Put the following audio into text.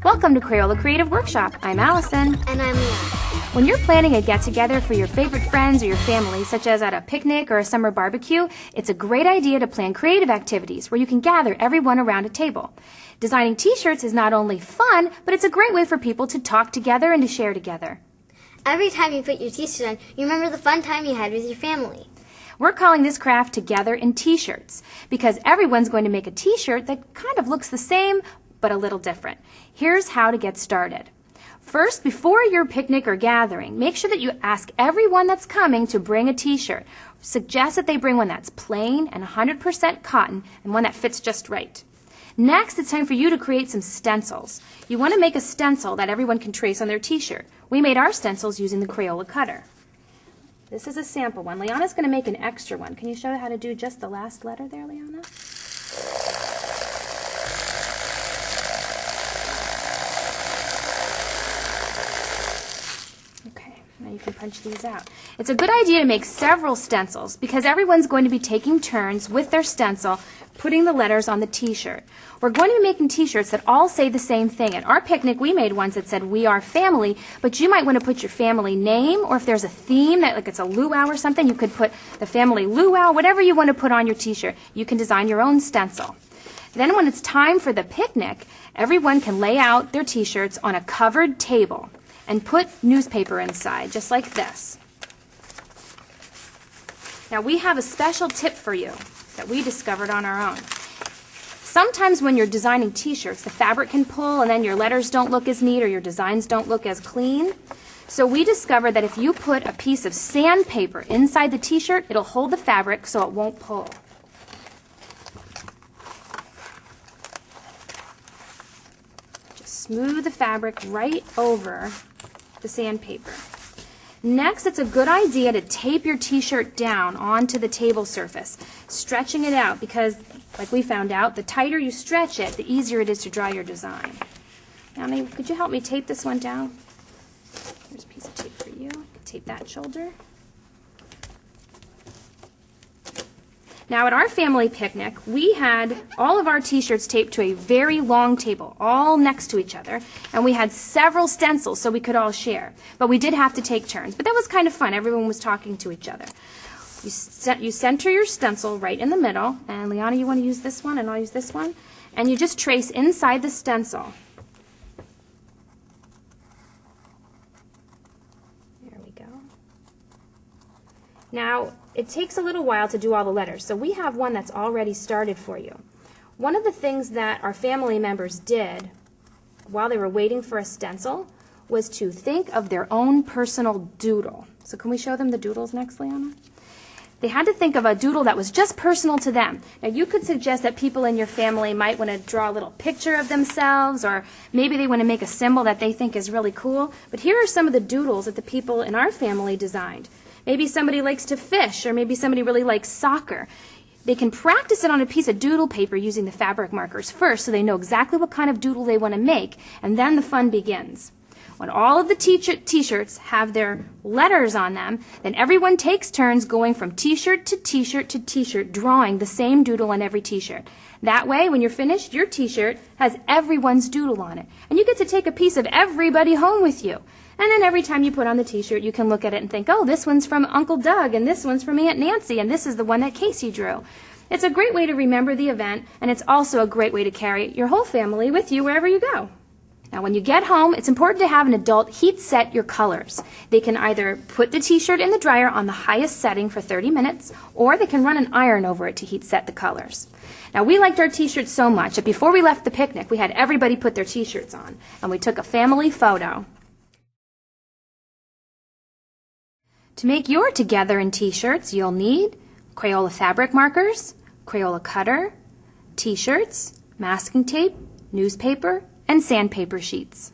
Welcome to Crayola Creative Workshop. I'm Allison. And I'm Leon. When you're planning a get-together for your favorite friends or your family, such as at a picnic or a summer barbecue, it's a great idea to plan creative activities where you can gather everyone around a table. Designing t-shirts is not only fun, but it's a great way for people to talk together and to share together. Every time you put your t-shirt on, you remember the fun time you had with your family. We're calling this craft Together in T-shirts because everyone's going to make a t-shirt that kind of looks the same but a little different. Here's how to get started. First, before your picnic or gathering, make sure that you ask everyone that's coming to bring a t-shirt. Suggest that they bring one that's plain and 100% cotton and one that fits just right. Next, it's time for you to create some stencils. You want to make a stencil that everyone can trace on their t-shirt. We made our stencils using the Crayola cutter. This is a sample one. Liana's going to make an extra one. Can you show how to do just the last letter there, Liana? Okay, now you can punch these out. It's a good idea to make several stencils because everyone's going to be taking turns with their stencil putting the letters on the t-shirt. We're going to be making t-shirts that all say the same thing. At our picnic, we made ones that said, "We are family," but you might want to put your family name, or if there's a theme, that like it's a luau or something, you could put the family luau, whatever you want to put on your t-shirt. You can design your own stencil. Then when it's time for the picnic, everyone can lay out their t-shirts on a covered table and put newspaper inside, just like this. Now we have a special tip for you that we discovered on our own. Sometimes when you're designing t-shirts, the fabric can pull and then your letters don't look as neat or your designs don't look as clean. So we discovered that if you put a piece of sandpaper inside the t-shirt, it'll hold the fabric so it won't pull. Just smooth the fabric right over the sandpaper. Next, it's a good idea to tape your t-shirt down onto the table surface, stretching it out because, like we found out, the tighter you stretch it, the easier it is to draw your design. Now, could you help me tape this one down? Here's a piece of tape for you. Tape that shoulder. Now, at our family picnic, we had all of our t-shirts taped to a very long table, all next to each other, and we had several stencils so we could all share. But we did have to take turns, but that was kind of fun. Everyone was talking to each other. You center your stencil right in the middle, and Liana, you want to use this one, and I'll use this one, and you just trace inside the stencil. There we go. Now, it takes a little while to do all the letters, so we have one that's already started for you. One of the things that our family members did while they were waiting for a stencil was to think of their own personal doodle. So can we show them the doodles next, Liana? They had to think of a doodle that was just personal to them. Now, you could suggest that people in your family might want to draw a little picture of themselves, or maybe they want to make a symbol that they think is really cool. But here are some of the doodles that the people in our family designed. Maybe somebody likes to fish, or maybe somebody really likes soccer. They can practice it on a piece of doodle paper using the fabric markers first so they know exactly what kind of doodle they want to make, and then the fun begins. When all of the t-shirts have their letters on them, then everyone takes turns going from t-shirt to t-shirt to t-shirt, drawing the same doodle on every t-shirt. That way, when you're finished, your t-shirt has everyone's doodle on it, and you get to take a piece of everybody home with you. And then every time you put on the t-shirt, you can look at it and think, oh, this one's from Uncle Doug, and this one's from Aunt Nancy, and this is the one that Casey drew. It's a great way to remember the event, and it's also a great way to carry your whole family with you wherever you go. Now, when you get home, it's important to have an adult heat set your colors. They can either put the t-shirt in the dryer on the highest setting for 30 minutes, or they can run an iron over it to heat set the colors. Now, we liked our t-shirts so much that before we left the picnic, we had everybody put their t-shirts on, and we took a family photo. To make your Together in t-shirts, you'll need Crayola fabric markers, Crayola cutter, t-shirts, masking tape, newspaper, and sandpaper sheets.